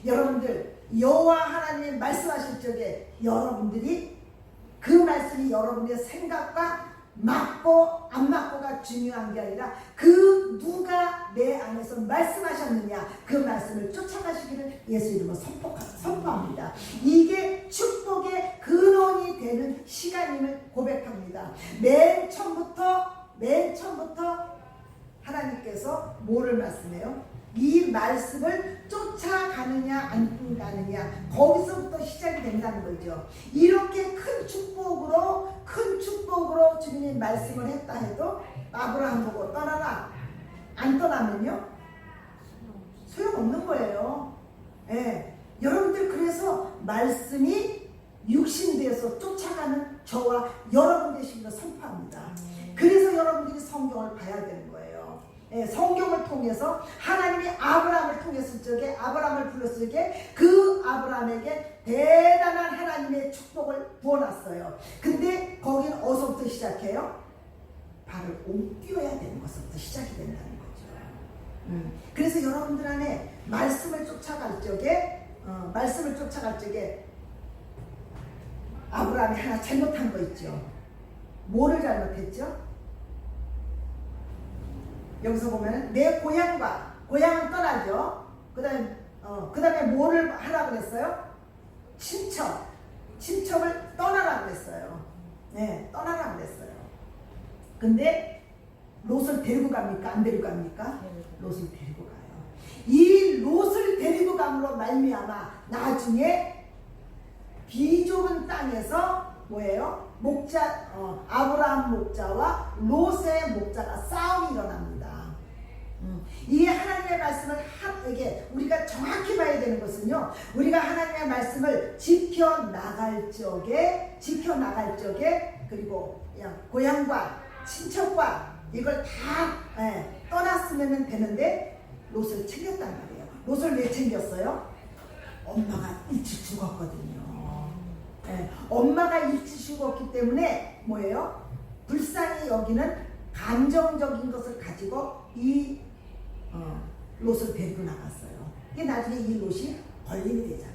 여러분들 여호와 하나님이 말씀하실 적에 여러분들이 그 말씀이 여러분의 생각과 맞고 안 맞고가 중요한 게 아니라 그 누가 내 안에서 말씀하셨느냐 그 말씀을 쫓아가시기를 예수 이름으로 선포합니다. 이게 축복의 근원이 되는 시간임을 고백합니다. 맨 처음부터 하나님께서 뭐를 말씀해요? 이 말씀을 쫓아가느냐 안 가느냐 거기서부터 시작이 된다는 거죠. 이렇게 큰 축복으로 주님이 말씀을 했다 해도 아브라함 보고 떠나라 안 떠나면요 소용없는 거예요. 예. 여러분들 그래서 말씀이 육신되어서 쫓아가는 저와 여러분 되시기를 선포합니다. 그래서 여러분들이 성경을 봐야 되는 거예요. 예, 성경을 통해서 하나님이 아브라함을 통했을 적에 아브라함을 불렀을 적에 그 아브라함에게 대단한 하나님의 축복을 부어놨어요. 근데 거긴 어디서부터 시작해요? 발을 옮겨야 되는 것부터 시작이 된다는 거죠. 그래서 여러분들 안에 말씀을 쫓아갈 적에 아브라함이 하나 잘못한 거 있죠. 뭐를 잘못했죠? 여기서 보면 내 고향은 떠나죠. 그 다음에 뭐를 하라고 그랬어요? 친척을 떠나라고 그랬어요. 네, 떠나라고 그랬어요. 근데 롯을 데리고 갑니까? 안 데리고 갑니까? 롯을 데리고 가요. 이 롯을 데리고 감으로 말미암아 나중에 비좁은 땅에서 뭐예요? 아브라함 목자와 롯의 목자가 싸움이 일어납니다. 이게 하나님의 말씀을 이게 우리가 정확히 봐야 되는 것은요. 우리가 하나님의 말씀을 지켜나갈 적에 그리고 고향과 친척과 이걸 다 떠났으면 되는데 롯을 챙겼단 말이에요. 롯을 왜 챙겼어요? 엄마가 일찍 죽었거든요. 엄마가 일찍 죽었기 때문에 뭐예요? 불쌍히 여기는 감정적인 것을 가지고 이 롯을 데리고 나갔어요. 이게 나중에 이 롯이 걸림이 되잖아요.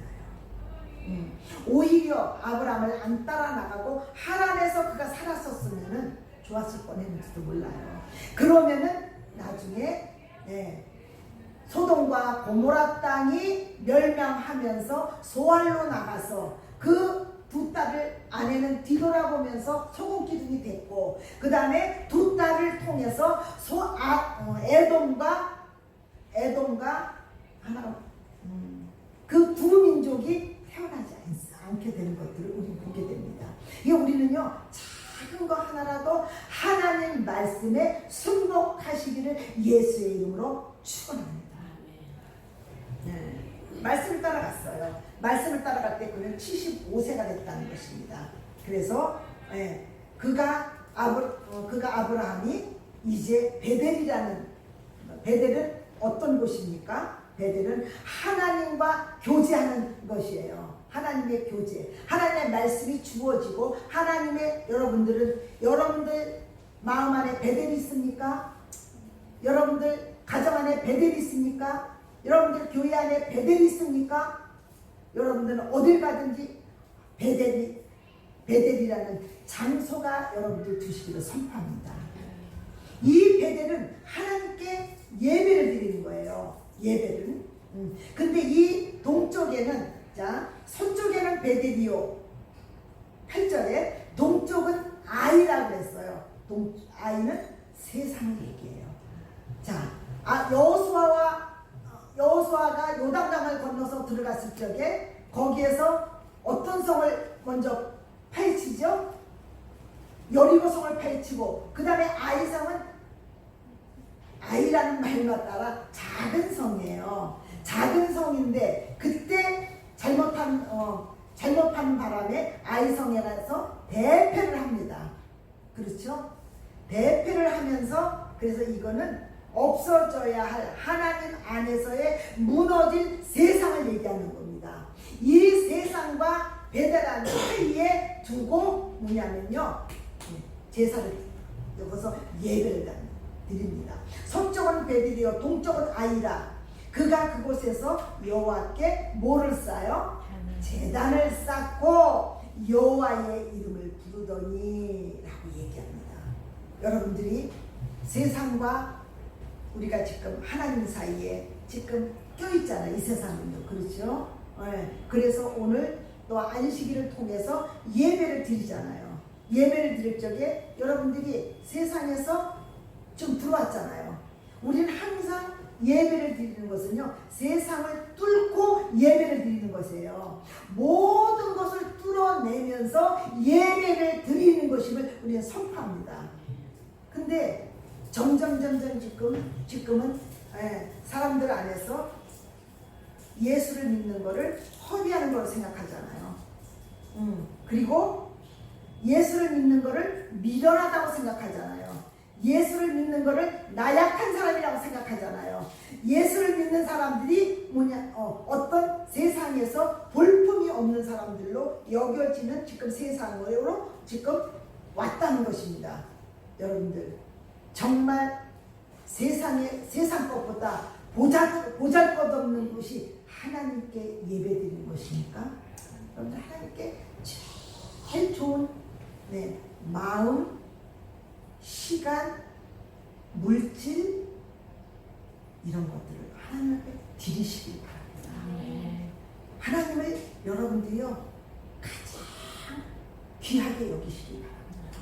오히려 아브라함을 안 따라 나가고 하란에서 그가 살았었으면 좋았을 뻔했는지도 몰라요. 그러면은 나중에 소돔과 고모라 땅이 멸망하면서 소알로 나가서 그 두 딸을 아내는 뒤돌아보면서 소금 기둥이 됐고 그 다음에 두 딸을 통해서 에돔과 그 두 민족이 태어나지 않게 되는 것들을 우리는 보게 됩니다. 이게 우리는요 작은 거 하나라도 하나님 말씀에 순복하시기를 예수의 이름으로 축원합니다. 말씀을 따라갔어요. 말씀을 따라갈 때 그는 75세가 됐다는 것입니다. 그래서 그가 아브라함이 이제 베델은 어떤 곳입니까? 베델은 하나님과 교제하는 것이에요. 하나님의 교제, 하나님의 말씀이 주어지고 여러분들 마음 안에 베델이 있습니까? 여러분들 가정 안에 베델이 있습니까? 여러분들 교회 안에 베델이 있습니까? 여러분들은 어딜 가든지 베델이라는 장소가 여러분들 두시기를 선포합니다. 이 베델은 하나님께 예배를 드리는 거예요. 예배를. 근데 이 동쪽에는 서쪽에는 베델이요. 8절에 동쪽은 아이라고 했어요. 아이는 세상을 얘기해요. 여호수아가 요단강을 건너서 들어갔을 적에 거기에서 어떤 성을 먼저 파헤치죠? 여리고 성을 파헤치고 그 다음에 아이성은 아이라는 말과 따라 작은 성이에요. 작은 성인데 그때 잘못한 바람에 아이성에 가서 대패를 합니다. 그렇죠? 대패를 하면서 그래서 이거는 없어져야 할 하나님 안에서의 무너진 세상을 얘기하는 겁니다. 이 세상과 베델한 사이에 두고 뭐냐면요 제사를 여기서 예배를 드립니다. 서쪽은 베델이요 동쪽은 아이라. 그가 그곳에서 여호와께 뭐를 쌓아요? 제단을 쌓고 여호와의 이름을 부르더니 라고 얘기합니다. 여러분들이 세상과 우리가 지금 하나님 사이에 지금 껴있잖아요. 이 세상은요. 그렇죠? 네. 그래서 오늘 또 안식일을 통해서 예배를 드리잖아요. 예배를 드릴 적에 여러분들이 세상에서 좀 들어왔잖아요. 우리는 항상 예배를 드리는 것은요, 세상을 뚫고 예배를 드리는 것이에요. 모든 것을 뚫어내면서 예배를 드리는 것임을 우리는 선포합니다. 근데 점점 지금은 사람들 안에서 예수를 믿는 것을 허비하는 걸로 생각하잖아요. 그리고 예수를 믿는 것을 미련하다고 생각하잖아요. 예수를 믿는 것을 나약한 사람이라고 생각하잖아요. 예수를 믿는 사람들이 어떤 세상에서 볼품이 없는 사람들로 여겨지는 지금 세상으로 지금 왔다는 것입니다. 여러분들 정말 세상 것보다 보잘것없는 것이 하나님께 예배드리는 것입니까? 여러분들 하나님께 제일 좋은 마음, 시간, 물질 이런 것들을 하나님께 드리시기 바랍니다. 하나님을 여러분들이요 가장 귀하게 여기시기 바랍니다.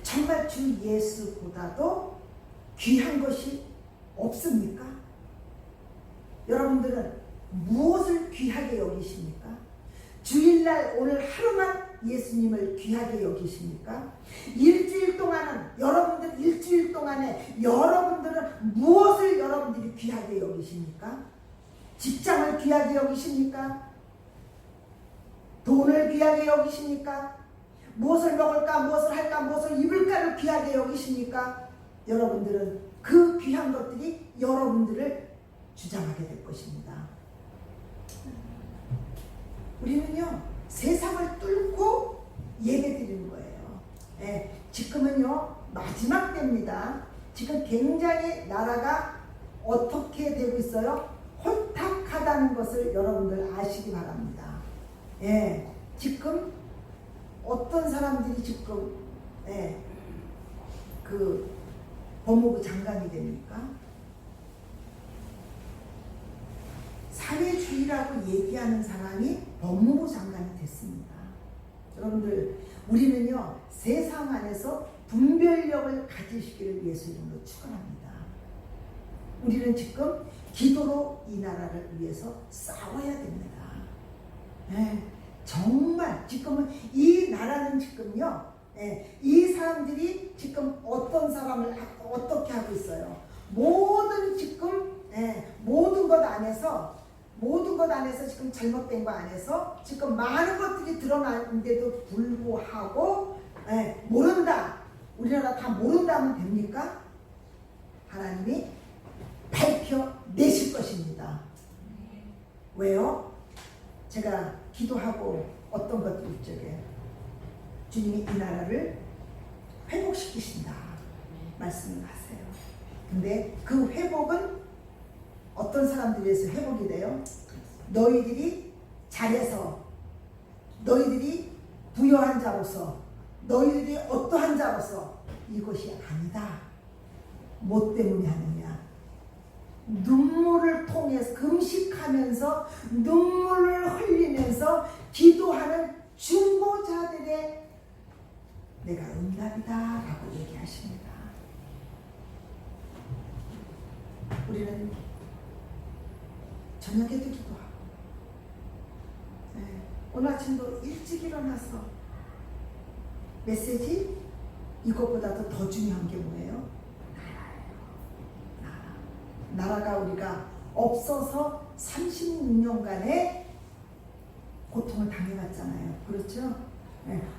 정말 주 예수보다도 귀한 것이 없습니까? 여러분들은 무엇을 귀하게 여기십니까? 주일날 오늘 하루만 예수님을 귀하게 여기십니까? 일주일 동안에 여러분들은 무엇을 여러분들이 귀하게 여기십니까? 직장을 귀하게 여기십니까? 돈을 귀하게 여기십니까? 무엇을 먹을까, 무엇을 할까, 무엇을 입을까를 귀하게 여기십니까? 여러분들은 그 귀한 것들이 여러분들을 주장하게 될 것입니다. 우리는요 세상을 뚫고 예배드리는 거예요. 지금은요 마지막 때입니다. 지금 굉장히 나라가 어떻게 되고 있어요? 혼탁하다는 것을 여러분들 아시기 바랍니다. 지금 어떤 사람들이 지금 그 법무부 장관이 됩니까? 사회주의라고 얘기하는 사람이 법무부 장관이 됐습니다. 여러분들 우리는요 세상 안에서 분별력을 가지시기를 예수 이름으로 축원합니다. 우리는 지금 기도로 이 나라를 위해서 싸워야 됩니다. 정말 지금은 이 나라는 지금요 이 사람들이 지금 어떤 사람을 어떻게 하고 있어요? 모든 것 안에서 지금 잘못된 거 안에서 지금 많은 것들이 드러나는데도 불구하고 모른다. 우리나라 다 모른다면 됩니까? 하나님이 밝혀내실 것입니다. 왜요? 제가 기도하고 어떤 것들 있죠. 주님이 이 나라를 회복시키신다 말씀을 하세요. 근데 그 회복은 어떤 사람들에서 회복이 돼요? 너희들이 잘해서, 너희들이 부유한 자로서, 너희들이 어떠한 자로서 이것이 아니다. 뭐 때문에 하느냐? 눈물을 통해서 금식하면서 눈물을 흘리면서 기도하는 중보자들의 내가 응답이다 라고 얘기하십니다. 우리는 저녁에도 기도하고 오늘 아침도 일찍 일어나서 메시지 이것보다도 더 중요한 게 뭐예요? 나라가 우리가 없어서 36년간의 고통을 당해왔잖아요. 그렇죠?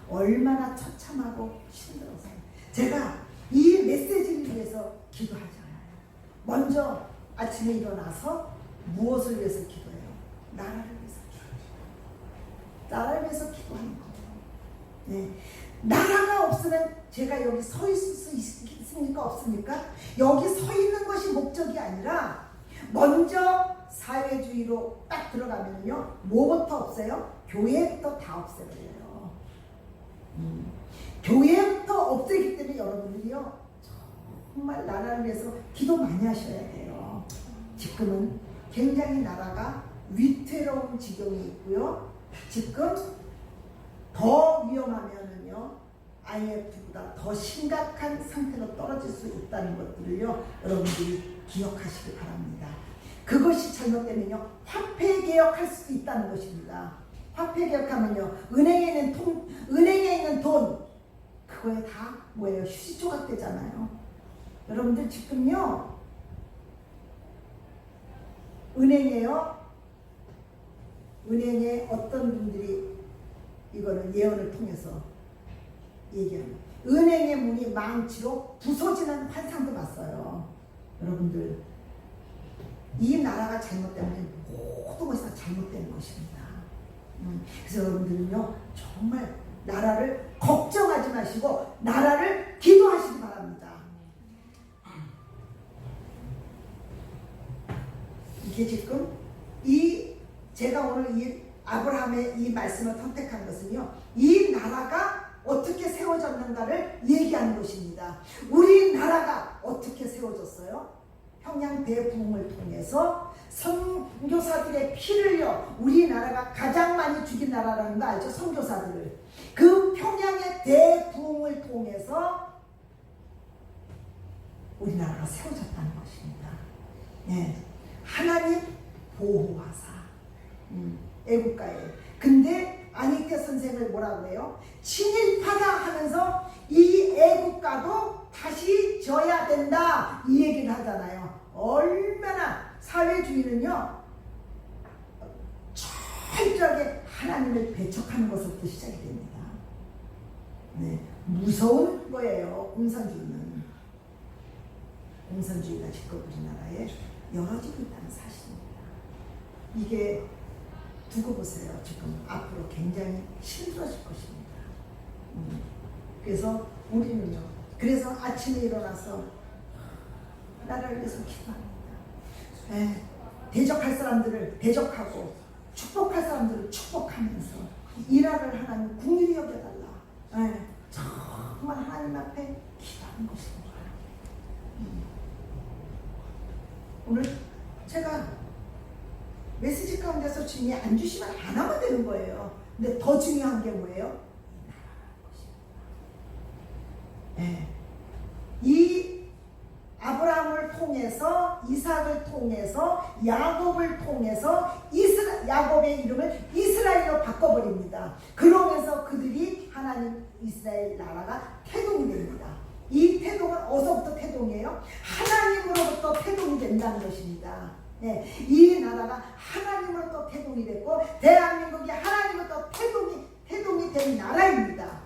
얼마나 처참하고 힘들어서 제가 이 메시지를 위해서 기도하잖아요. 먼저 아침에 일어나서 무엇을 위해서 기도해요? 나라를 위해서 기도해요. 나라를 위해서 기도하는 거예요. 나라가 없으면 제가 여기 서 있을 수 있습니까? 없습니까? 여기 서 있는 것이 목적이 아니라 먼저 사회주의로 딱 들어가면요, 뭐부터 없어요? 교회부터 다 없애버려요. 교회부터 없애기 때문에 여러분들이요, 정말 나라를 위해서 기도 많이 하셔야 돼요. 지금은 굉장히 나라가 위태로운 지경이 있고요. 지금 더 위험하면은요, IMF보다 더 심각한 상태로 떨어질 수 있다는 것들을요, 여러분들이 기억하시기 바랍니다. 그것이 잘못되면요, 화폐 개혁할 수도 있다는 것입니다. 화폐 개혁하면요, 은행에 있는 돈, 그거에 다 뭐예요? 휴지 조각 되잖아요. 여러분들 지금요, 은행에 어떤 분들이 이거는 예언을 통해서 얘기합니다. 은행의 문이 망치로 부서지는 환상도 봤어요. 여러분들, 이 나라가 잘못되면 모든 것이 다 잘못되는 것입니다. 그래서 여러분들은요, 정말 나라를 걱정하지 마시고 나라를 기도하시기 바랍니다. 이게 지금 제가 오늘 이 아브라함의 이 말씀을 선택한 것은요, 이 나라가 어떻게 세워졌는가를 얘기하는 것입니다. 우리나라가 어떻게 세워졌어요? 평양 대부흥을 통해서 선교사들의 피를요, 우리나라가 가장 많이 죽인 나라라는 거 알죠? 선교사들을. 그 평양의 대부흥을 통해서 우리나라가 세워졌다는 것입니다. 네. 하나님 보호하사 애국가에. 근데 안익태 선생을 뭐라고 해요? 친일파다 하면서 이 애국가도 다시 져야 된다, 이 얘기를 하잖아요. 얼마나 사회주의는요, 철저하게 하나님을 배척하는 것부터 시작이 됩니다. 네, 무서운 거예요. 공산주의가 지금 우리나라에 열어지고 있다는 사실입니다. 이게 두고 보세요. 지금 앞으로 굉장히 힘들어질 것입니다. 그래서 우리는요, 그래서 아침에 일어나서 나라를 위해서 기도합니다. 대적할 사람들을 대적하고 축복할 사람들을 축복하면서 이 나라를 하나님 긍휼히 여겨달라. 정말 하나님 앞에 기도하는 것입니다. 오늘 제가 메시지 가운데서 주님이 안 주시면 안 하면 되는 거예요. 근데 더 중요한 게 뭐예요? 이 아브라함을 통해서, 이삭을 통해서, 야곱을 통해서 야곱의 이름을 이스라엘로 바꿔버립니다. 그러면서 그들이 하나님 이스라엘 나라가 태동이 됩니다. 이 태동은 어디서부터 태동이에요? 하나님으로부터 태동이 된다는 것입니다. 네, 이 나라가 하나님으로부터 태동이 됐고 대한민국이 하나님으로부터 태동이 된 나라입니다.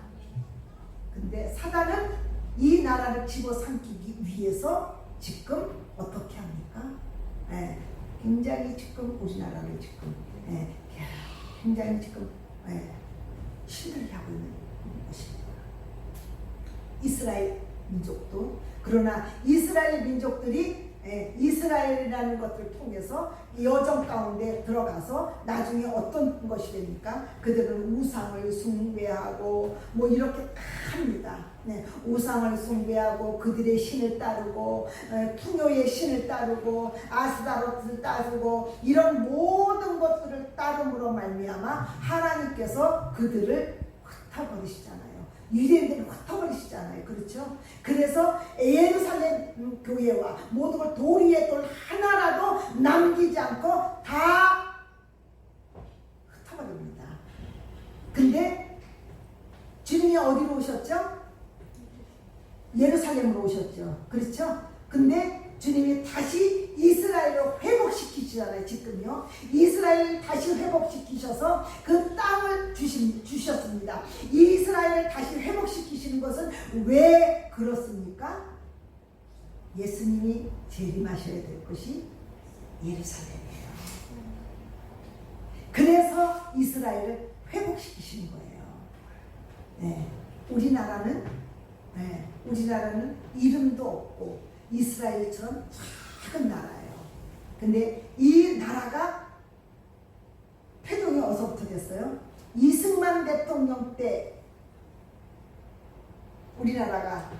근데 사단은 이 나라를 집어삼키기 위해서 지금 어떻게 합니까? 굉장히 지금 우리나라를 지금 굉장히 지금 힘들게 하고 있는 것입니다. 이스라엘 민족도. 그러나 이스라엘 민족들이 이스라엘이라는 것을 통해서 여정 가운데 들어가서 나중에 어떤 것이 됩니까? 그들은 우상을 숭배하고 뭐 이렇게 합니다. 우상을 숭배하고 그들의 신을 따르고 풍요의 신을 따르고 아스다롯을 따르고 이런 모든 것들을 따름으로 말미암아 하나님께서 그들을 흩어버리시잖아요. 유대인들을 흩어버리시잖아요. 그렇죠? 그래서 예루살렘 교회와 모든 걸 도리의 돌 하나라도 남기지 않고 다 흩어버립니다. 근데 주님이 어디로 오셨죠? 예루살렘으로 오셨죠. 그렇죠? 근데 주님이 다시 이스라엘로 회복시키시잖아요. 지금요. 이스라엘을 다시 회복시키셔서 그 땅을 주셨습니다. 이스라엘을 다시 회복시키시는 것은 왜 그렇습니까? 예수님이 재림하셔야 될 것이 예루살렘이에요. 그래서 이스라엘을 회복시키시는 거예요. 우리나라는 이름도 없고 이스라엘처럼 작은 나라예요. 근데 이 나라가 태동이 어디서부터 됐어요? 이승만 대통령 때 우리나라가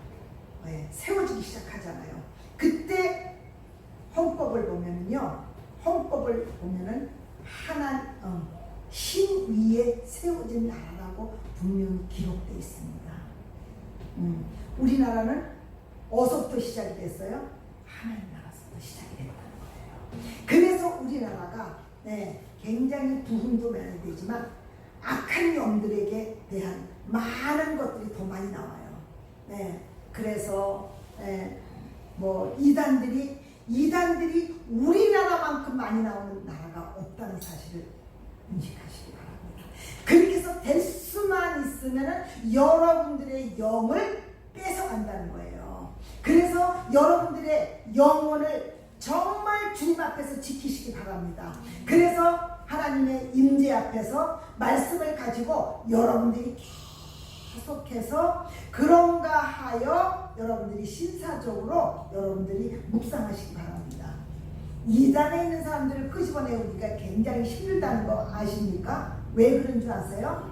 세워지기 시작하잖아요. 그때 헌법을 보면은요, 헌법을 보면은 신 위에 세워진 나라라고 분명히 기록되어 있습니다. 우리나라는 어디서부터 시작이 됐어요? 하나님 나라에서부터 시작이 됐다는 거예요. 그래서 우리나라가 굉장히 부흥도 많이 되지만 악한 영들에게 대한 많은 것들이 더 많이 나와요. 그래서 뭐 이단들이 우리나라만큼 많이 나오는 나라가 없다는 사실을 인식하시기 바랍니다. 그렇게 해서 될 수만 있으면 여러분들의 영을 뺏어간다는 거예요. 그래서 여러분들의 영혼을 정말 주님 앞에서 지키시기 바랍니다. 그래서 하나님의 임재 앞에서 말씀을 가지고 여러분들이 계속해서 그런가 하여 여러분들이 신사적으로 여러분들이 묵상하시기 바랍니다. 이단에 있는 사람들을 끄집어내기가 굉장히 힘들다는 거 아십니까? 왜 그런 줄 아세요?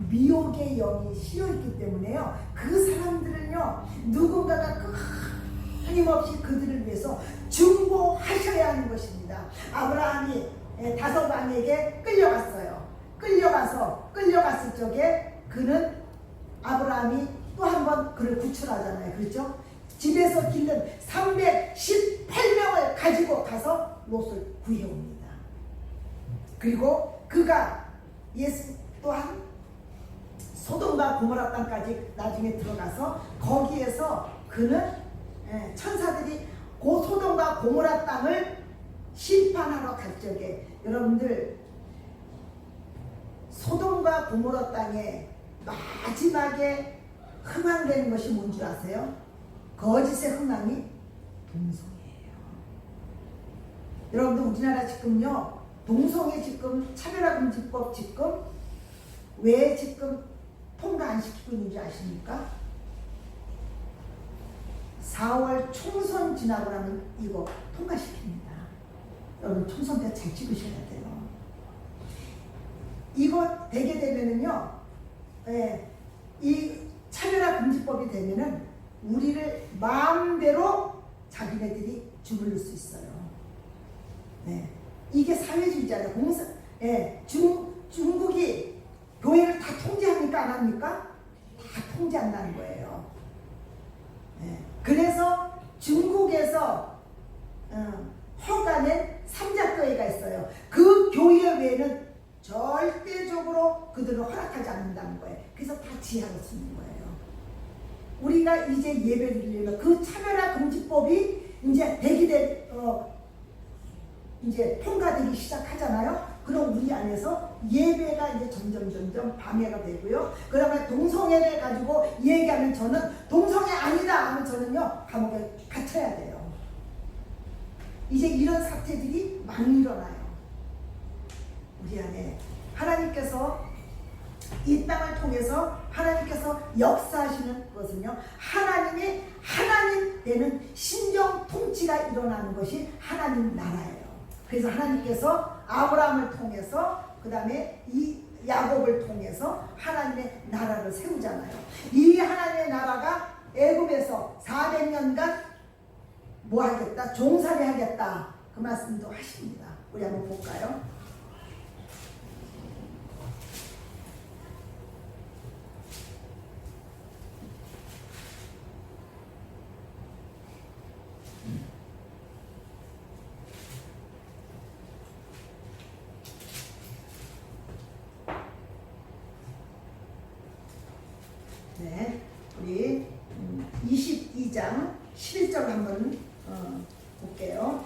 미혹의 영이 씌어있기 때문에요. 그 사람들은요, 누군가가 끊임없이 그들을 위해서 중보하셔야 하는 것입니다. 아브라함이 5왕에게 끌려갔어요. 끌려갔을 적에 아브라함이 또 한 번 그를 구출하잖아요. 그렇죠? 집에서 기른 318명을 가지고 가서 롯을 구해옵니다. 그리고 그가 또한 소돔과 고모라 땅까지 나중에 들어가서 거기에서 그는 천사들이 그 소돔과 고모라 땅을 심판하러 갈 적에 여러분들 소돔과 고모라 땅에 마지막에 흥황되는 것이 뭔 줄 아세요? 거짓의 흥황이 동성애예요. 여러분들 우리나라 지금요, 동성애 지금 차별화금지법 지금 왜 지금 통과 안 시키고 있는지 아십니까? 4월 총선 지나고 나면 이거 통과시킵니다. 여러분 총선 때 잘 찍으셔야 돼요. 이거 되게 되면은요, 이 차별화금지법이 되면은 우리를 마음대로 자기네들이 주물릴 수 있어요. 이게 사회주의잖아요. 중국이 교회를 다 통제합니까? 안 합니까? 다 통제한다는 거예요. 그래서 중국에서 허가낸 삼자교회가 있어요. 그 교회 외에는 절대적으로 그들은 허락하지 않는다는 거예요. 그래서 다 지하로 쓰는 거예요. 우리가 이제 예배를 드리면 그 차별화금지법이 이제 이제 통과되기 시작하잖아요. 그럼 우리 안에서 예배가 이제 점점 방해가 되고요. 그러면 동성애를 가지고 얘기하면 저는 동성애 아니다 하면 저는요 감옥에 갇혀야 돼요. 이제 이런 사태들이 막 일어나요. 우리 안에 하나님께서 이 땅을 통해서 하나님께서 역사하시는 것은요, 하나님 되는 신정 통치가 일어나는 것이 하나님 나라예요. 그래서 하나님께서 아브라함을 통해서 그 다음에 이 야곱을 통해서 하나님의 나라를 세우잖아요. 이 하나님의 나라가 애굽에서 400년간 뭐 하겠다? 종살이 하겠다. 그 말씀도 하십니다. 우리 한번 볼까요? 우리 22장 11절 한번 볼게요.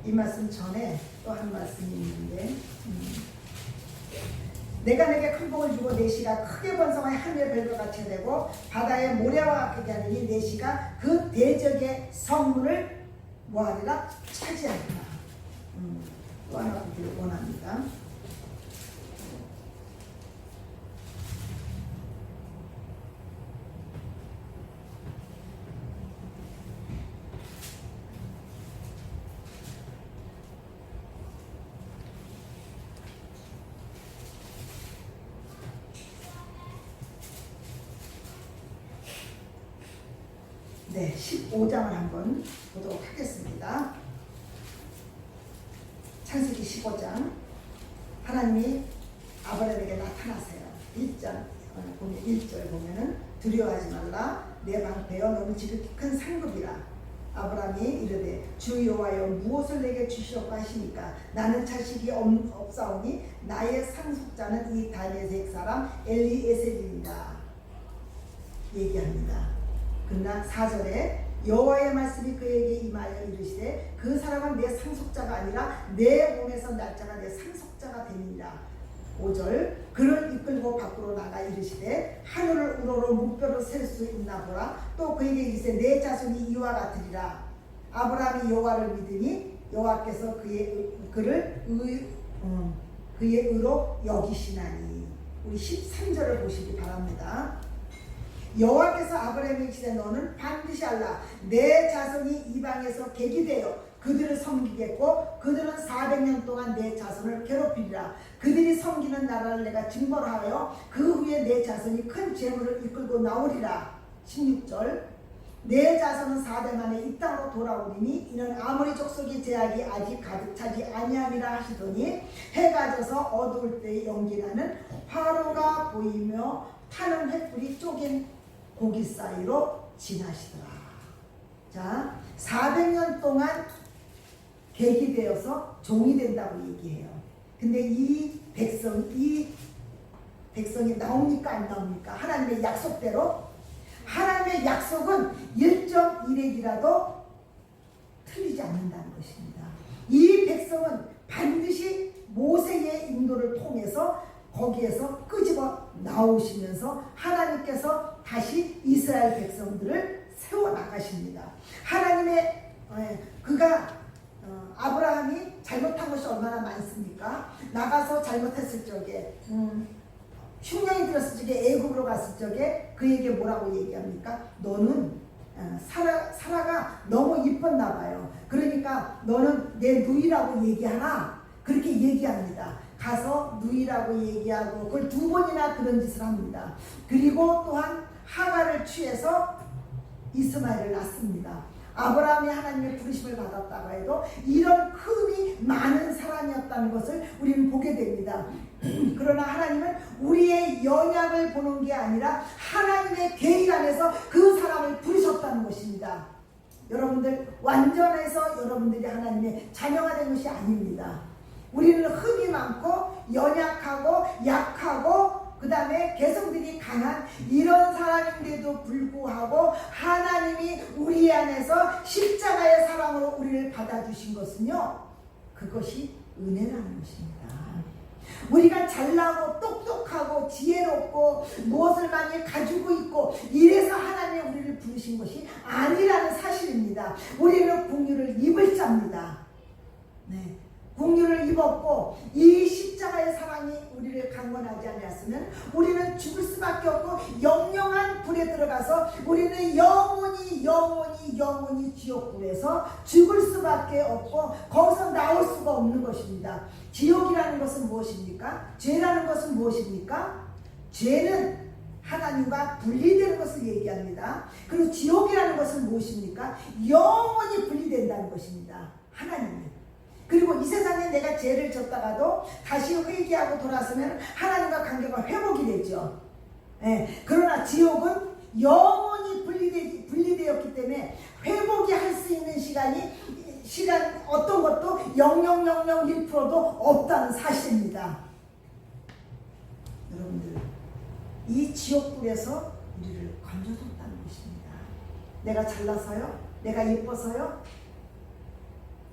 이 말씀 전에 또 한 말씀이 있는데 내가 내게 큰 복을 주고 내 씨가 크게 번성하여 하늘의 별과 같이 되고 바다의 모래와 같게 하느니 내 씨가 그 대적의 성문을 뭐하리라? 차지하리라. 또 하나 보기를 원합니다. 네, 15장을 한번 보도록 하겠습니다. 창세기 15장. 하나님이 아브라함에게 나타나세요. 1절 보면은 두려워하지 말라. 내 방패여 너는 지극히 큰 상급이라. 아브라함이 이르되 주 여호와여 무엇을 내게 주시려고 하시니까 나는 자식이 없사오니 나의 상속자는 이 다메섹 사람 엘리에셀이니라 얘기합니다. 그러나 4절에 여호와의 말씀이 그에게 임하여 이르시되 그 사람은 내 상속자가 아니라 내 몸에서 날짜가 내 상속자가 되니라. 5절 그를 이끌고 밖으로 나가 이르시되 하늘을 우러러 무뼈로 셀 수 있나 보라. 또 그에게 이르시되 내 자손이 이와 같으리라. 아브라함이 여호와를 믿으니 여호와께서 그를 그의 의로 여기시나니. 우리 13절을 보시기 바랍니다. 여호와께서 아브라함에게 이르시되 너는 반드시 알라. 내 자손이 이방에서 객이 되어 그들을 섬기겠고 그들은 400년 동안 내 자손을 괴롭히리라. 그들이 섬기는 나라를 내가 징벌하여 그 후에 내 자손이 큰 재물을 이끌고 나오리라. 16절 내 자손은 4대 만에 이 땅으로 돌아오리니 이는 아모리 족속의 제약이 아직 가득 차지 아니함이라 하시더니 해가 져서 어두울 때의 연기나는 화로가 보이며 타는 횃불이 쪼갠 고기 사이로 지나시더라. 자, 400년 동안 객이 되어서 종이 된다고 얘기해요. 근데 이 백성이 나옵니까 안 나옵니까? 하나님의 약속대로. 하나님의 약속은 1.1핵이라도 틀리지 않는다는 것입니다. 이 백성은 반드시 모세의 인도를 통해서 거기에서 끄집어 나오시면서 하나님께서 다시 이스라엘 백성들을 세워나가십니다. 하나님의 아브라함이 잘못한 것이 얼마나 많습니까? 나가서 잘못했을 적에 흉년이 들었을 적에 애굽으로 갔을 적에 그에게 뭐라고 얘기합니까? 너는 사라가 너무 이뻤나 봐요. 그러니까 너는 내 누이라고 얘기하나? 그렇게 얘기합니다. 가서 누이라고 얘기하고 그걸 2번이나 그런 짓을 합니다. 그리고 또한 하가를 취해서 이스마엘을 낳습니다. 아브라함이 하나님의 부르심을 받았다고 해도 이런 흠이 많은 사람이었다는 것을 우리는 보게 됩니다. 그러나 하나님은 우리의 연약을 보는 게 아니라 하나님의 계획 안에서 그 사람을 부르셨다는 것입니다. 여러분들 완전해서 여러분들이 하나님의 자녀가 된 것이 아닙니다. 우리는 흠이 많고 연약하고 약하고 그 다음에 개성들이 강한 이런 사람인데도 불구하고 하나님이 우리 안에서 십자가의 사랑으로 우리를 받아주신 것은요, 그것이 은혜라는 것입니다. 우리가 잘나고 똑똑하고 지혜롭고 무엇을 많이 가지고 있고 이래서 하나님이 우리를 부르신 것이 아니라는 사실입니다. 우리는 긍휼을 입을 자입니다. 네. 긍휼을 입었고 이 십자가의 사랑이 우리를 강권하지 않았으면 우리는 죽을 수밖에 없고 영영한 불에 들어가서 우리는 영원히 지옥불에서 죽을 수밖에 없고 거기서 나올 수가 없는 것입니다. 지옥이라는 것은 무엇입니까? 죄라는 것은 무엇입니까? 죄는 하나님과 분리되는 것을 얘기합니다. 그리고 지옥이라는 것은 무엇입니까? 영원히 분리된다는 것입니다. 하나님은. 그리고 이 세상에 내가 죄를 졌다가도 다시 회개하고 돌아서면 하나님과 관계가 회복이 되죠. 예, 그러나 지옥은 영원히 분리되었기 때문에 회복이 할 수 있는 시간 어떤 것도 0.001%도 없다는 사실입니다. 여러분들 이 지옥불에서 우리를 건져줬다는 것입니다. 내가 잘나서요? 내가 예뻐서요?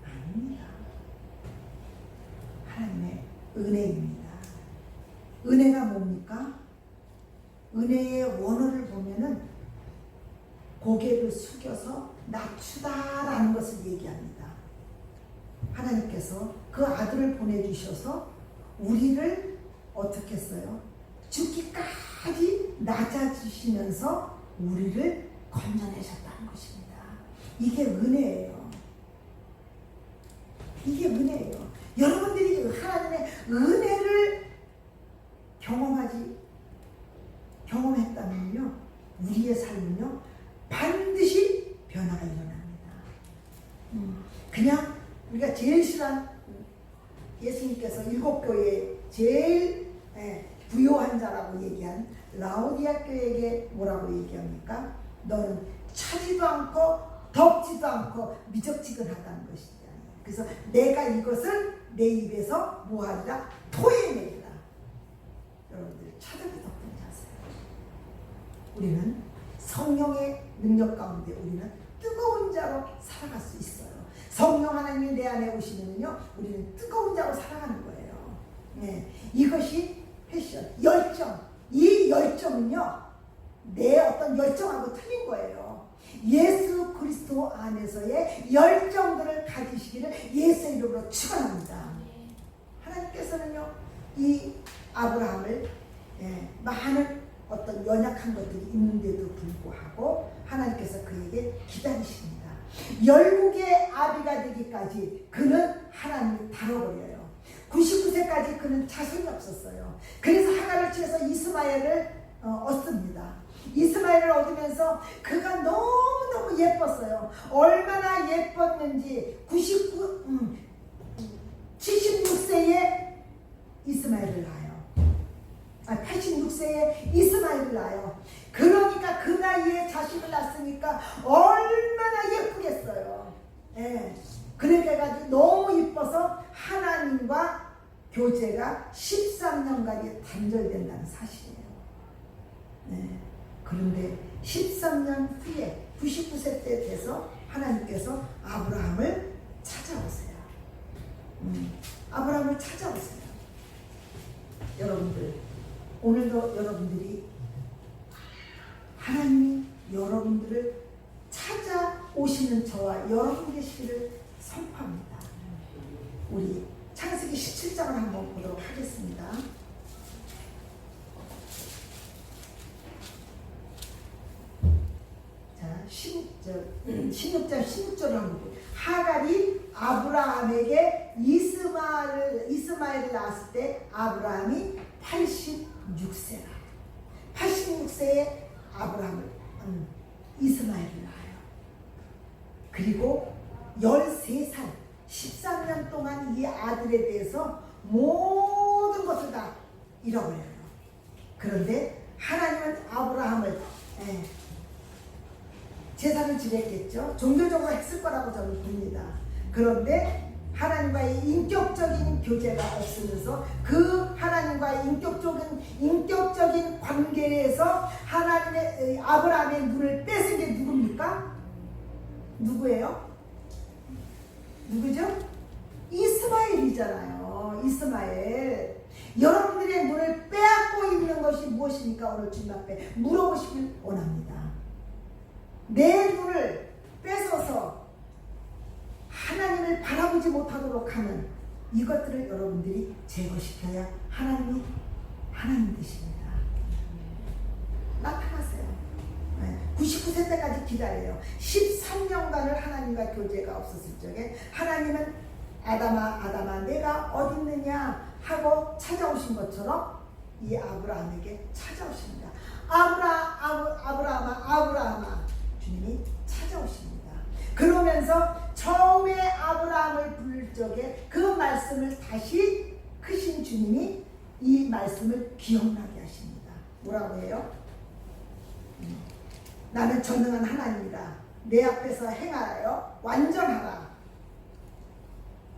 아닙니다. 하나님의 은혜입니다. 은혜가 뭡니까? 은혜의 원어를 보면은 고개를 숙여서 낮추다라는 것을 얘기합니다. 하나님께서 그 아들을 보내주셔서 우리를 어떻게 했어요? 죽기까지 낮아주시면서 우리를 건져내셨다는 것입니다. 이게 은혜예요. 이게 은혜예요. 여러분들이 하나님의 은혜를 경험했다면요, 우리의 삶은요 반드시 그냥 우리가 제일 싫어한 예수님께서 일곱 교회에 제일 부요한 자라고 얘기한 라오디아 교회에게 뭐라고 얘기합니까? 너는 차지도 않고 덥지도 않고 미적지근하다는 것이다. 그래서 내가 이것을 내 입에서 뭐하리라? 토해내리라. 여러분들 차적이 덕분이 하세요. 우리는 성령의 능력 가운데 우리는 뜨거운 자로 살아갈 수 있어요. 성령 하나님이 내 안에 오시면요, 우리는 뜨거운 자로 살아가는 거예요. 네, 이것이 패션, 열정. 이 열정은요, 내 어떤 열정하고 틀린 거예요. 예수 그리스도 안에서의 열정들을 가지시기를 예수 이름으로 축원합니다. 하나님께서는요, 이 아브라함을 많은 어떤 연약한 것들이 있는데도 불구하고 하나님께서 그에게 기다리십니다. 열국의 아비가 되기까지 그는 하나님이 다뤄버려요. 99세까지 그는 자손이 없었어요. 그래서 하나를 취해서 이스마엘을 얻습니다. 이스마엘을 얻으면서 그가 너무너무 예뻤어요. 얼마나 예뻤는지 76세에 이스마엘을 낳아요. 86세에 이스마엘을 낳아요. 그러니까 그 나이에 자식을 낳았으니까 얼마나 예쁘겠어요. 그래가지고 너무 이뻐서 하나님과 교제가 13년간이 단절된다는 사실이에요. 그런데 13년 후에 99세 때 돼서 하나님께서 아브라함을 찾아오세요. 아브라함을 찾아오세요. 여러분들, 오늘도 여러분들이 하나님이 여러분들을 찾아오시는 저와 여러분 되시기를 선포합니다. 우리 창세기 17장을 한번 보도록 하겠습니다. 자, 16장 16절을 한번 보세요. 하갈이 아브라함에게 이스마엘을 낳았을 때 아브라함이 86세라. 86세에 아브라함을 이스마엘을 낳아요. 그리고 13살 13년 동안 이 아들에 대해서 모든 것을 다 잃어버려요. 그런데 하나님은 아브라함을 재산을 지냈겠죠. 종교적으로 했을 거라고 저는 봅니다. 그런데 하나님과의 인격적인 교제가 없으면서 그 하나님과의 인격적인 관계에서 하나님의 아브라함의 눈을 뺏은 게 누굽니까? 누구예요? 누구죠? 이스마엘이잖아요. 이스마엘. 여러분들의 눈을 빼앗고 있는 것이 무엇입니까? 오늘 주님 앞에 물어보시길 원합니다. 내 눈을 뺏어서 하나님을 바라보지 못하도록 하는 이것들을 여러분들이 제거시켜야 하나님 되십니다. 나타나세요. 99세 때까지 기다려요. 13년간을 하나님과 교제가 없었을 적에 하나님은 아담아 내가 어디 있느냐 하고 찾아오신 것처럼 이 아브라함에게 찾아오십니다. 아브라함아 주님이 찾아오십니다. 그러면서 처음에 아브라함을 부를 적에 그 말씀을 다시 크신 주님이 이 말씀을 기억나게 하십니다. 뭐라고 해요? 나는 전능한 하나님이다. 내 앞에서 행하여 완전하라.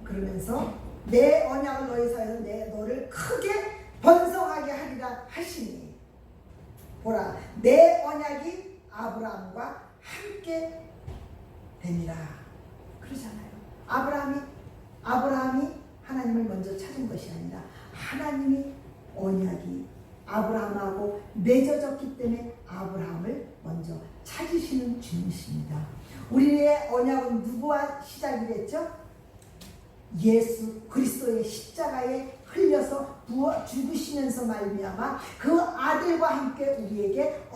그러면서 내 언약을 너희 사이에서 너를 크게 번성하게 하리라 하시니 보라 내 언약이 아브라함과 함께 됨이라. 그러잖아요. 아브라함이 하나님을 먼저 찾은 것이 아니라 하나님이 언약이 아브라함하고 맺어졌기 때문에 아브라함을 먼저 찾으시는 주님이십니다. 우리의 언약은 누구와 시작이 됐죠? 예수 그리스도의 십자가에 흘려서 부어 죽으시면서 말미암아 그 아들과 함께 우리에게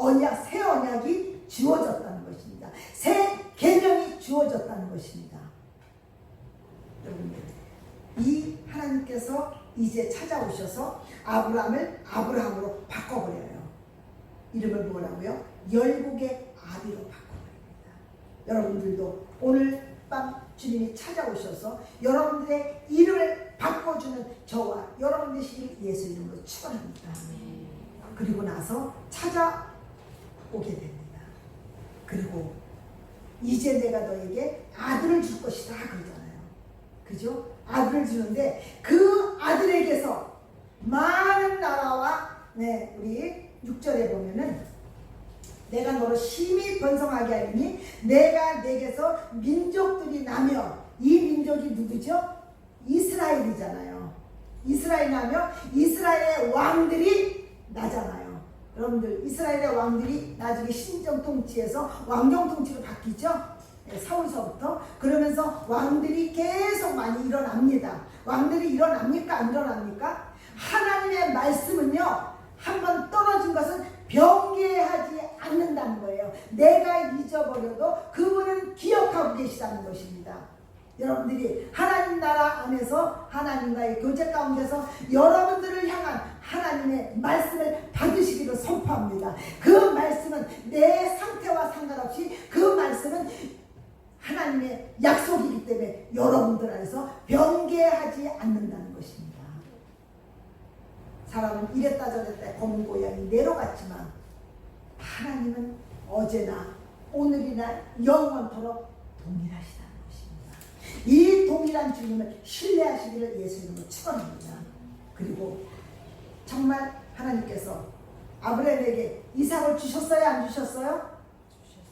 새 언약이 주어졌다는 것입니다. 새 계명이 주어졌다는 것입니다. 여러분들, 이 하나님께서 이제 찾아오셔서 아브라함을 아브라함으로 바꿔버려요. 이름을 뭐라고요? 열국의 아비로 바꿔버립니다. 여러분들도 오늘 밤 주님이 찾아오셔서 여러분들의 이름을 바꿔주는 저와 여러분 되시길 예수 이름으로 축원합니다. 그리고 나서 찾아오게 됩니다. 그리고 이제 내가 너에게 아들을 줄 것이다 그러잖아요. 그죠? 아들을 주는데 그 아들에게서 많은 나라와 우리 6절에 보면은 내가 너를 심히 번성하게 하리니 내가 내게서 민족들이 나며 이 민족이 누구죠? 이스라엘이잖아요. 이스라엘 나며 이스라엘의 왕들이 나잖아요. 여러분들 이스라엘의 왕들이 나중에 신정 통치에서 왕정 통치로 바뀌죠. 사울서부터. 그러면서 왕들이 계속 많이 일어납니다. 왕들이 일어납니까? 안 일어납니까? 하나님의 말씀은요, 한번 떨어진 것은 변개하지 않는다는 거예요. 내가 잊어버려도 그분은 기억하고 계시다는 것입니다. 여러분들이 하나님 나라 안에서 하나님과의 교제 가운데서 여러분들을 향한 하나님의 말씀을 받으시기를 선포합니다. 그 말씀은 내 상태와 상관없이 그 말씀은 하나님의 약속이기 때문에 여러분들 안에서 변개하지 않는다는 것입니다. 사람은 이랬다 저랬다 검은 고양이 내려갔지만 하나님은 어제나 오늘이나 영원토록 동일하시다는 것입니다. 이 동일한 주님을 신뢰하시기를 예수 이름으로 축원합니다. 그리고 정말 하나님께서 아브라함에게 이삭을 주셨어요? 안 주셨어요?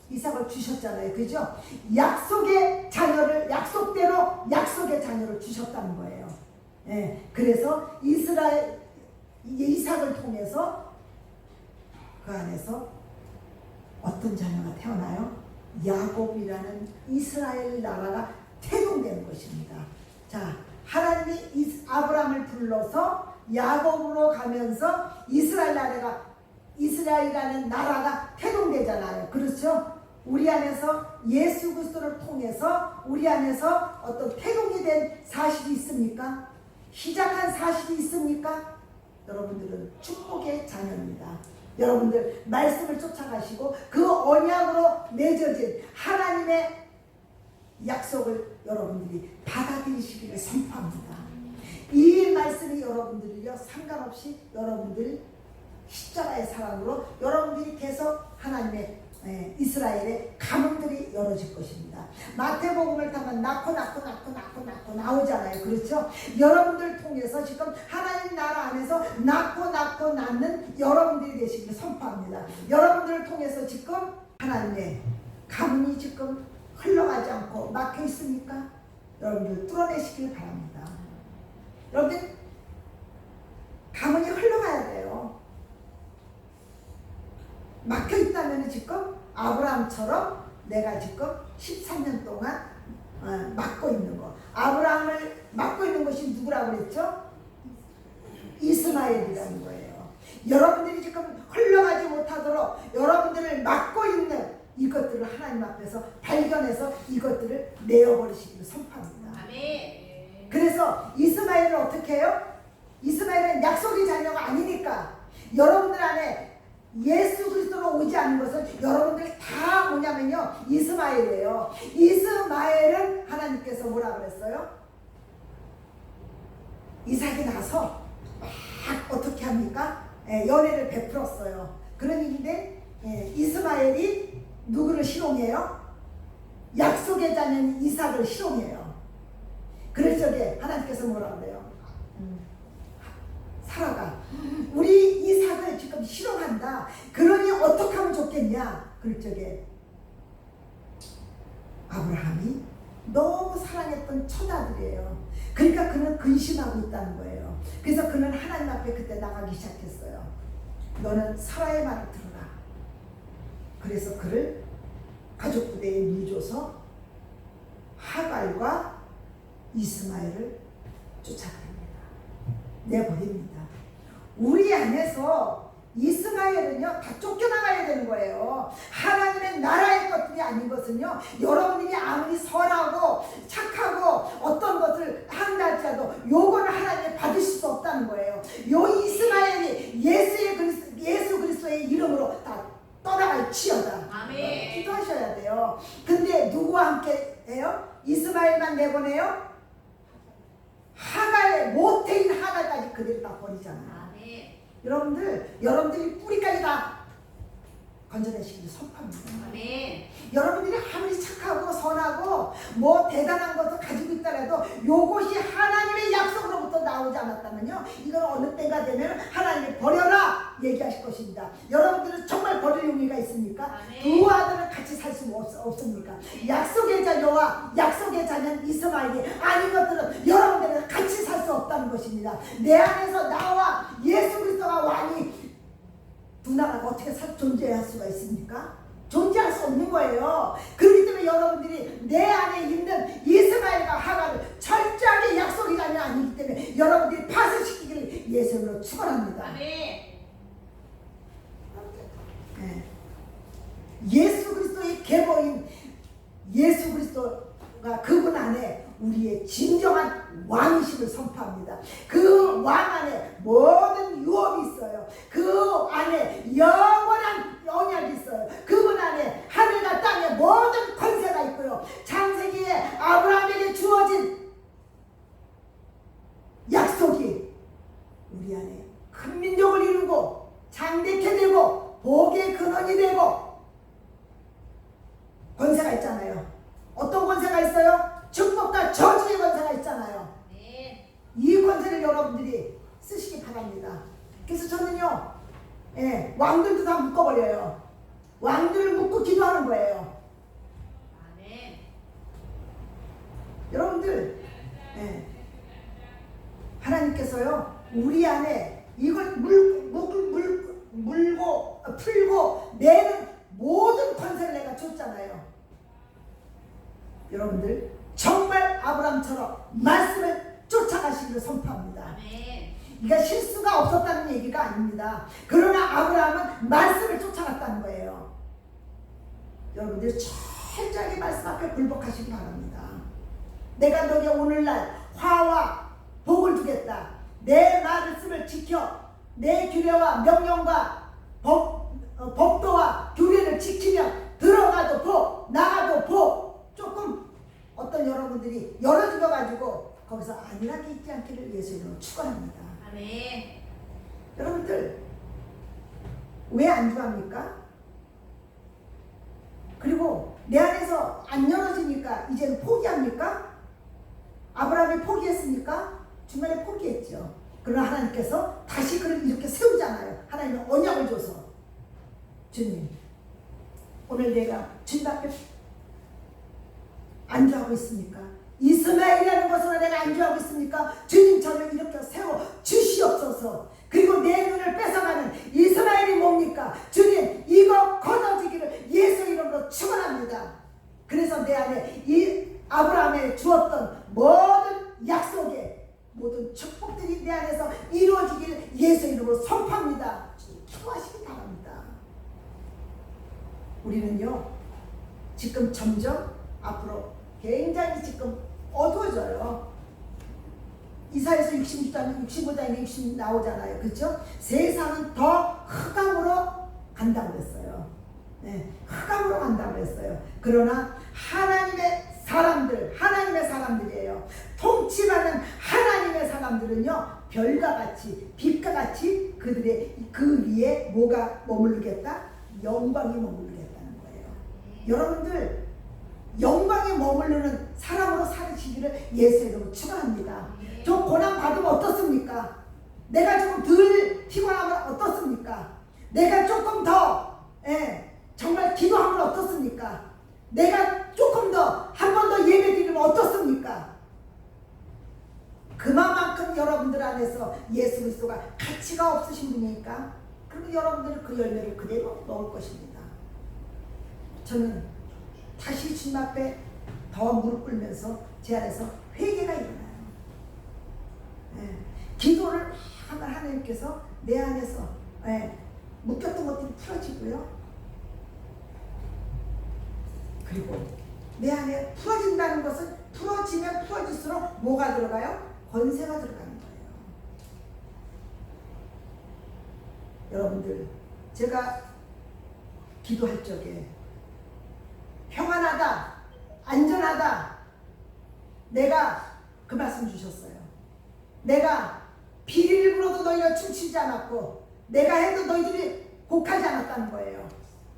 이삭을 주셨잖아요. 그죠? 약속의 자녀를 약속대로 약속의 자녀를 주셨다는 거예요. 그래서 이삭을 통해서 그 안에서 어떤 자녀가 태어나요? 야곱이라는 이스라엘 나라가 태동되는 것입니다. 자, 하나님이 아브라함을 불러서 야곱으로 가면서 이스라엘이라는 나라가 태동되잖아요. 그렇죠? 우리 안에서 예수 그리스도를 통해서 우리 안에서 어떤 태동이 된 사실이 있습니까? 시작한 사실이 있습니까? 여러분들은 축복의 자녀입니다. 여러분들 말씀을 쫓아가시고 그 언약으로 맺어진 하나님의 약속을 여러분들이 받아들이시기를 선포합니다. 이 말씀이 여러분들이요 상관없이 여러분들 십자가의 사랑으로 여러분들이 계속 하나님의 이스라엘의 가문들이 열어질 것입니다. 마태복음을 타면 낳고 나오잖아요. 그렇죠? 여러분들 통해서 지금 하나님 나라 안에서 낳고 낳는 여러분들이 되시기를 선포합니다. 여러분들을 통해서 지금 하나님의 가문이 지금 흘러가지 않고 막혀 있습니까? 여러분들 뚫어내시길 바랍니다. 여러분들 가문이 흘러가야 돼요. 막혀 있다면 지금 아브라함처럼 내가 지금 13년 동안 막고 있는 거. 아브라함을 막고 있는 것이 누구라고 그랬죠? 이스마엘이라는 거예요. 여러분들이 지금 흘러가지 못하도록 여러분들을 막고 있는 이것들을 하나님 앞에서 발견해서 이것들을 내어버리시기를 선포합니다. 아멘. 그래서 이스마엘은 어떻게 해요? 이스마엘은 약속의 자녀가 아니니까 여러분들 안에 예수 그리스도로 오지 않는 것은 여러분들 다 뭐냐면요 이스마엘이에요. 이스마엘은 하나님께서 뭐라 그랬어요? 이삭이 나서 막 어떻게 합니까? 연애를 베풀었어요. 그런데 이스마엘이 누구를 희롱해요? 약속의 자녀인 이삭을 희롱해요. 그럴 적에 하나님께서 뭐라 그래요? 사라가 우리 이삭을 지금 희롱한다. 그러니 어떻게 하면 좋겠냐? 그럴 적에 아브라함이 너무 사랑했던 처자들이에요. 그러니까 그는 근심하고 있다는 거예요. 그래서 그는 하나님 앞에 그때 나가기 시작했어요. 너는 사라의 말을 들어라. 그래서 그를 가족 부대에 밀줘서 하갈과 이스마엘을 쫓아냅니다. 내버립니다. 우리 안에서 이스마엘은요 다 쫓겨나가야 되는 거예요. 하나님의 나라의 것들이 아닌 것은요 여러분들이 아무리 선하고 착하고 어떤 것을 한다 할지라도 요거를 하나님이 받으실 수 없다는 거예요. 요 이스마엘이 예수 그리스도의 이름으로 다 떠나갈지어다. 아멘. 기도하셔야 돼요. 근데 누구 누구와 함께 해요? 이스마엘만 내보내요? 하갈, 모태인 하갈까지 그대로 다 버리잖아요. 여러분들이 뿌리까지 다 건져내시기를 선포합니다. 여러분들이 아무리 착하고 선하고 뭐 대단한 것도 가지고 있더라도 요것이 하나님의 약속으로부터 나오지 않았다면요, 이건 어느 때가 되면 하나님이 버려라 얘기하실 것입니다. 여러분들은 정말 버릴 용의가 있습니까? 두 아들은 같이 살 수 없습니까? 약속의 자녀와 약속의 자녀는 이스마엘이 아닌 것들은 여러분들은 같이 살 수 없다는 것입니다. 내 안에서 나와 예수 그리스도가 왕이 두 나라가 어떻게 존재할 수가 있습니까? 존재할 수 없는 거예요. 그렇기 때문에 여러분들이 내 안에 있는 이스마엘과 하갈을 철저하게 약속이 아니기 때문에 여러분들이 파쇄시키기를 예수님으로 축원합니다. 네. 예수 그리스도의 계보인 예수 그리스도가 그분 안에 우리의 진정한 왕이심을 선포합니다. 그 왕 안에 모든 유업이 있어요. 그 안에 영원한 언약이 있어요. 그분 안에 하늘과 땅의 모든 권세가 있고요. 창세기에 아브라함에게 주어진 약속이 우리 안에 큰 민족을 이루고 장대케 되고 복의 근원이 되고 권세가 있잖아요. 어떤 권세가 있어요? 축복과 저주의 권세가 있잖아요. 이 권세를 여러분들이 쓰시기 바랍니다. 그래서 저는요, 왕들도 다 묶어버려요. 왕들을 묶고 기도하는 거예요. 여러분들, 하나님께서요, 우리 안에 이걸 물고 풀고 내는 모든 권세를 내가 줬잖아요. 여러분들 정말 아브라함처럼 말씀을 쫓아가시기를 선포합니다. 그러니까 실수가 없었다는 얘기가 아닙니다. 그러나 아브라함은 말씀을 쫓아갔다는 거예요. 여러분들 철저하게 말씀 앞에 굴복하시기 바랍니다. 내가 너에게 오늘날 화와 복을 주겠다. 내 말씀을 지켜 내 규례와 명령과 법도와 규례를 지키면 들어가도 복, 나가도 복. 조금 어떤 여러분들이 열어주셔가지고 거기서 안일하게 있지 않기를 예수 이름으로 축원합니다. 여러분들 왜 안주합니까? 그리고 내 안에서 안 열어지니까 이제는 포기합니까? 아브라함이 포기했습니까? 중간에 포기했죠. 그러나 하나님께서 다시 그를 이렇게 세우잖아요. 하나님은 언약을 줘서, 주님 오늘 내가 주님 앞에 안주하고 있습니까? 이스마엘이라는 것으로 내가 안주하고 있습니까? 주님 저를 이렇게 세워 주시옵소서. 그리고 내 눈을 뺏어가는 이스마엘이 뭡니까? 주님 이거 거둬지기를 예수 이름으로 축원합니다. 그래서 내 안에 이 아브라함에 주었던 모든 약속의 모든 축복들이 내 안에서 이루어지기를 예수 이름으로 선포합니다. 기도하시기 바랍니다. 우리는요 지금 점점 앞으로 굉장히 지금 어두워져요. 이사야서 66장, 65장에 60 나오잖아요. 그렇죠? 세상은 더 흑암으로 간다고 했어요. 흑암으로 간다고 했어요. 그러나 하나님의 사람들이에요. 통치받는 하나님의 사람들은요, 별과 같이, 빛과 같이 그들의 그 위에 뭐가 머무르겠다? 영광이 머무르겠다는 거예요. 여러분들 영광에 머무르는 사람으로 살으시기를 예수 이름으로 축원합니다. 좀 고난 받으면 어떻습니까? 내가 조금 덜 피곤하면 어떻습니까? 내가 조금 더 정말 기도하면 어떻습니까? 내가 조금 더 한 번 더 예배 드리면 어떻습니까? 그만큼 여러분들 안에서 예수 그리스도가 가치가 없으신 분이니까 그리고 여러분들은 그 열매를 그대로 먹을 것입니다. 저는 다시 주님 앞에 더 무릎 꿇면서 제 안에서 회개가 일어나요. 기도를 하면 하나님께서 내 안에서 묶였던 것들이 풀어지고요. 그리고 내 안에 풀어진다는 것은 풀어지면 풀어질수록 뭐가 들어가요? 권세가 들어가는 거예요. 여러분들 제가 기도할 적에 평안하다 안전하다. 내가 그 말씀 주셨어요. 내가 비리를 불어도 너희가 춤추지 않았고 내가 해도 너희들이 곡하지 않았다는 거예요.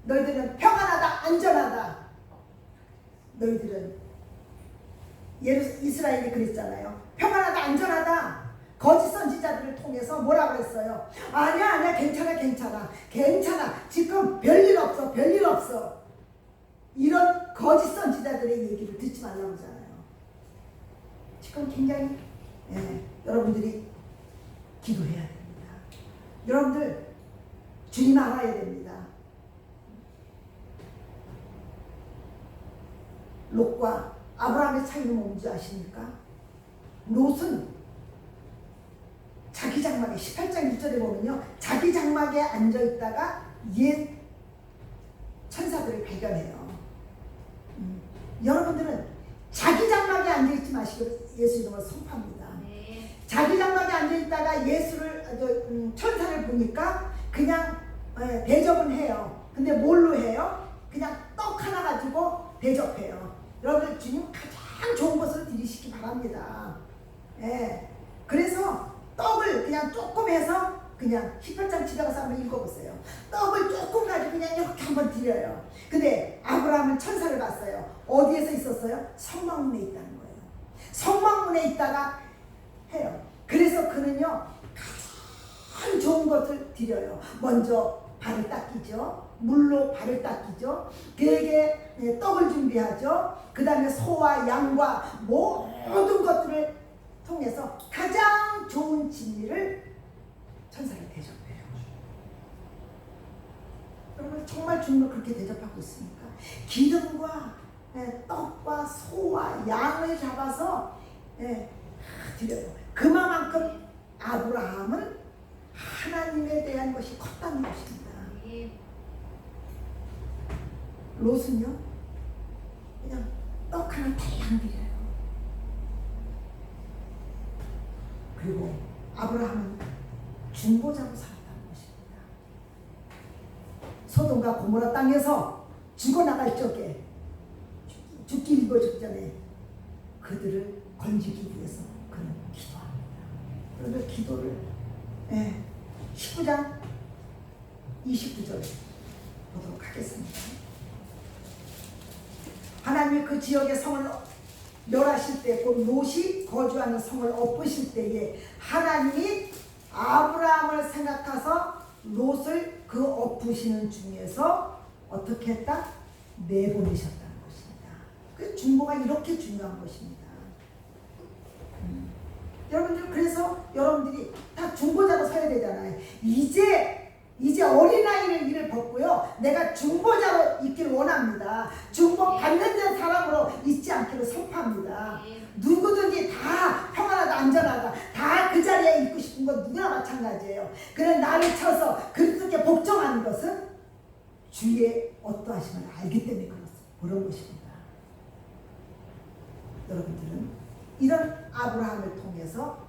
너희들은 평안하다, 안전하다. 너희들은 이스라엘이 그랬잖아요. 평안하다, 안전하다. 거짓 선지자들을 통해서 뭐라고 했어요? 아니야, 괜찮아. 지금 별일 없어. 이런 거짓 선지자들의 얘기를 듣지 말라고 하잖아요. 지금 굉장히 여러분들이 기도해야 됩니다. 여러분들 주님 알아야 됩니다. 롯과 아브라함의 차이는 뭔지 아십니까? 롯은 자기 장막에 18장 1절에 보면요, 자기 장막에 앉아있다가 옛 천사들을 발견해요. 여러분들은 자기 장막에 앉아있지 마시고 예수 이름으로 선포합니다. 자기 장막에 앉아있다가 천사를 보니까 그냥 대접은 해요. 근데 뭘로 해요? 그냥 떡 하나 가지고 대접해요. 여러분들 주님 가장 좋은 것을 드리시기 바랍니다. 그래서 떡을 그냥 조금 해서 그냥 18장 집에 가서 한번 읽어보세요. 떡을 조금 가지고 그냥 이렇게 한번 드려요. 근데 아브라함은 천사를 봤어요. 어디에서 있었어요? 성막문에 있다는 거예요. 성막문에 있다가 해요. 그래서 그는요 가장 좋은 것을 드려요. 먼저 발을 닦이죠. 물로 발을 닦이죠. 그에게 떡을 준비하죠. 그 다음에 소와 양과 모든 것들을 통해서 가장 좋은 진리를 천사를 대접해요. 여러분 정말 주님을 그렇게 대접하고 있습니까? 기름과 떡과 소와 양을 잡아서 드려요. 그만큼 아브라함은 하나님에 대한 것이 컸다는 것입니다. 롯은요 그냥 떡 하나 달랑 드려요. 그리고 아브라함은 중보자로 살았다는 것입니다. 소돔과 고모라 땅에서 죽어나갈 적에 죽기 일보 직전에 그들을 건지기 위해서 그는 기도합니다. 그런데 기도를 19장 29절 보도록 하겠습니다. 하나님이 그 지역의 성을 멸하실 때, 곧 롯이 거주하는 성을 엎으실 때에 하나님이 아브라함을 생각하사 롯을 그 엎으시는 중에서 어떻게 했다? 내보내셨다는 것입니다. 그 중보가 이렇게 중요한 것입니다. 여러분들 그래서 여러분들이 다 중보자로 서야 되잖아요. 이제 어린아이를 일을 벗고요, 내가 중보자로 있길 원합니다. 중보 받는 사람으로 있지 않기를 선포합니다. 누구든지 다 평안하다, 안전하다, 다 그 자리에 있고 싶은 건 누구나 마찬가지예요. 그래 나를 쳐서 그렇게 복종하는 것은 주의 어떠하심을 알기 때문에 그런 것입니다. 여러분들은 이런 아브라함을 통해서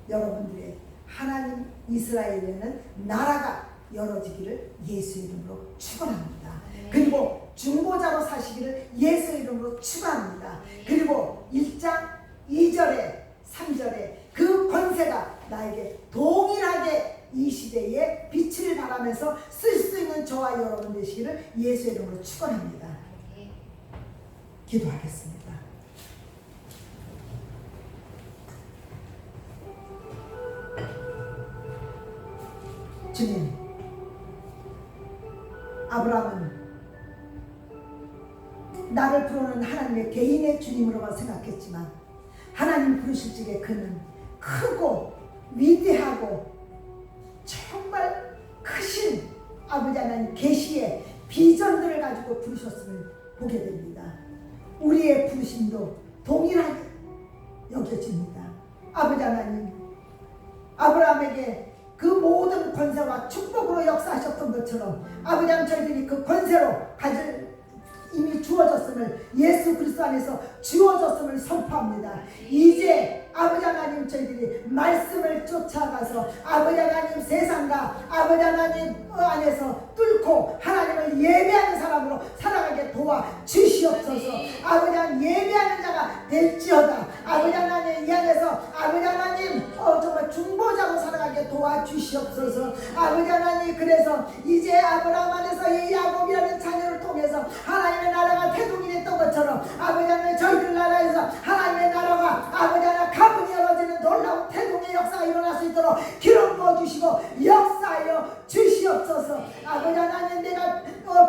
여러분들의 하나님 이스라엘에는 나라가 열어지기를 예수 이름으로 축원합니다. 그리고 중보자로 사시기를 예수 이름으로 축원합니다. 그리고 1장 2절에 3절에 그 권세가 나에게 동일하게 이 시대에 빛을 발하면서 쓸 수 있는 저와 여러분 되시기를 예수 이름으로 축원합니다. 기도하겠습니다. 주님, 아브라함은 나를 부르는 하나님의 개인의 주님으로만 생각했지만 하나님 부르실 적에 그는 크고 위대하고 정말 크신 아버지 하나님 계시의 비전들을 가지고 부르셨음을 보게 됩니다. 우리의 부르심도 동일하게 여겨집니다. 아버지 하나님, 아브라함에게 그 모든 권세와 축복으로 역사하셨던 것처럼 아버지 하나님 저희들이 그 권세로 가질 이미 주어졌음을, 예수 그리스도 안에서 주어졌음을 선포합니다. 이제 아버지 하나님, 저희들이 말씀을 쫓아가서 아버지 하나님 세상과 아버지 하나님 안에서 뚫고 하나님을 예배하는 사람으로 살아가게 도와주시옵소서. 아버지 하나님 예배하는 자가 될지어다. 아버지 하나님 이 안에서 아버지 하나님 정말 중보자로 살아가게 도와주시옵소서. 아버지 하나님, 그래서 이제 아브라함 안에서 이 야곱이라는 자녀를 통해서 하나님의 나라가 태동이 됐던 것처럼 아버지 하나님 저희들 나라에서 하나님의 나라가 아버지 하나님 가문이 열어지는 놀라운 태동의 역사가 일어날 수 있도록 기름 부어주시고 역사하여 주시옵소서. 아버지 하나님, 내가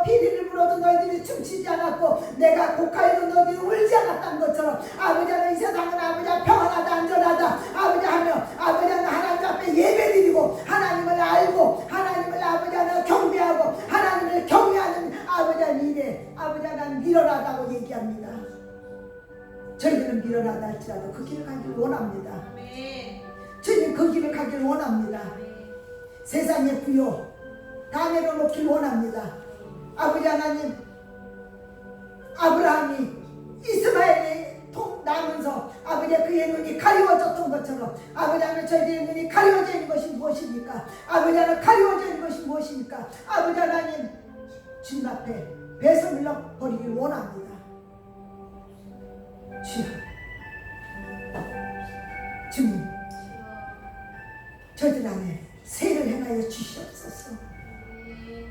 피리를 불어도 너희들이 춤추지 않았고 내가 곡하여도 너희들이 울지 않았다는 것처럼 아버지 하나님, 이 세상은 아버지 하나님 평안하다 안전하다 아버지 하며 아버지 하나님 앞에 예배드리고 하나님을 알고 하나님을 아버지 하나님 경배하고 하나님을 경외하는 아버지 하나님 일에 아버지 하나님 밀어나다고 얘기합니다. 저희들은 밀어나다 할지라도 그 길을 가길 원합니다. 주님, 그 길을 가길 원합니다. 세상의 부요 다 내려놓길 원합니다. 아버지 하나님, 아브라함이 이스마엘이 남으면서 아버지 그의 눈이 가리워졌던 것처럼 아버지 하나님 저희들의 눈이 가리워져 있는 것이 무엇입니까? 아버지 하나님 가리워져 있는 것이 무엇입니까? 아버지 하나님 주님 앞에 배서 밀어버리길 원합니다. 주님, 저희들 안에 세를 행하여 주시옵소서.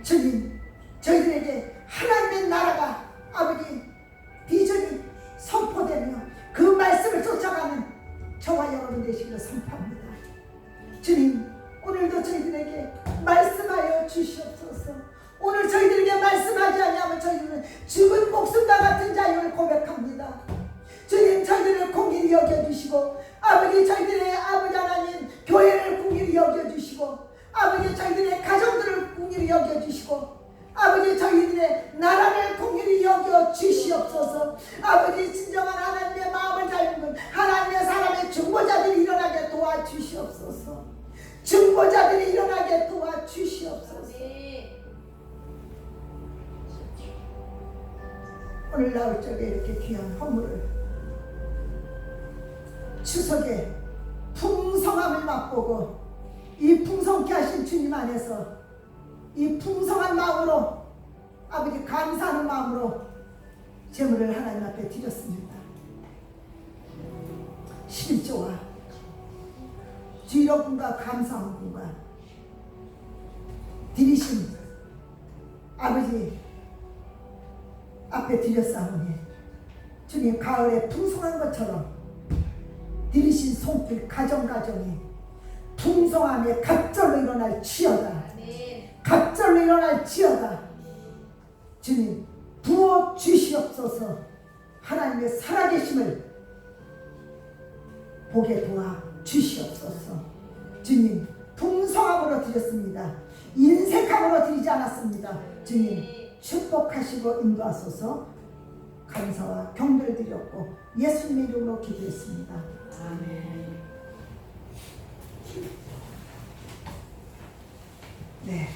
주님, 저희들에게 하나님의 나라가 아버지 비전이 선포되며 그 말씀을 쫓아가는 저와 여러분 되시기를 선포합니다. 주님, 오늘도 저희들에게 말씀하여 주시옵소서. 오늘 저희들에게 말씀하지 아니하면 저희들은 죽은 목숨과 같은 자유를 고백합니다. 주님, 저희들을 공의히 여겨주시고 아버지 저희들의 아버지 하나님 교회를 공의히 여겨주시고 아버지 저희들의 가정들을 공의히 여겨주시고 아버지 저희들의 나라를 공의히 여겨주시옵소서. 아버지 진정한 하나님의 마음을 닮은 하나님의 사람의 중보자들이 일어나게 도와주시옵소서. 중보자들이 일어나게 도와주시옵소서. 오늘 나올 적에 이렇게 귀한 헌물을 추석에 풍성함을 맛보고 이 풍성케 하신 주님 안에서 이 풍성한 마음으로 아버지 감사하는 마음으로 제물을 하나님 앞에 드렸습니다. 11조와 주의로움과 감사함과 드리신 아버지 앞에 드렸사오니 주님 가을에 풍성한 것처럼 드리신 손길 가정가정이 풍성함에 갑절로 일어날 지어다. 갑절로 일어날 지어다. 주님 부어 주시옵소서. 하나님의 살아계심을 보게 도와 주시옵소서. 주님 풍성함으로 드렸습니다. 인색함으로 드리지 않았습니다. 주님 축복하시고 인도하소서. 감사와 경배를 드렸고 예수님의 이름으로 기도했습니다. 아멘. 네.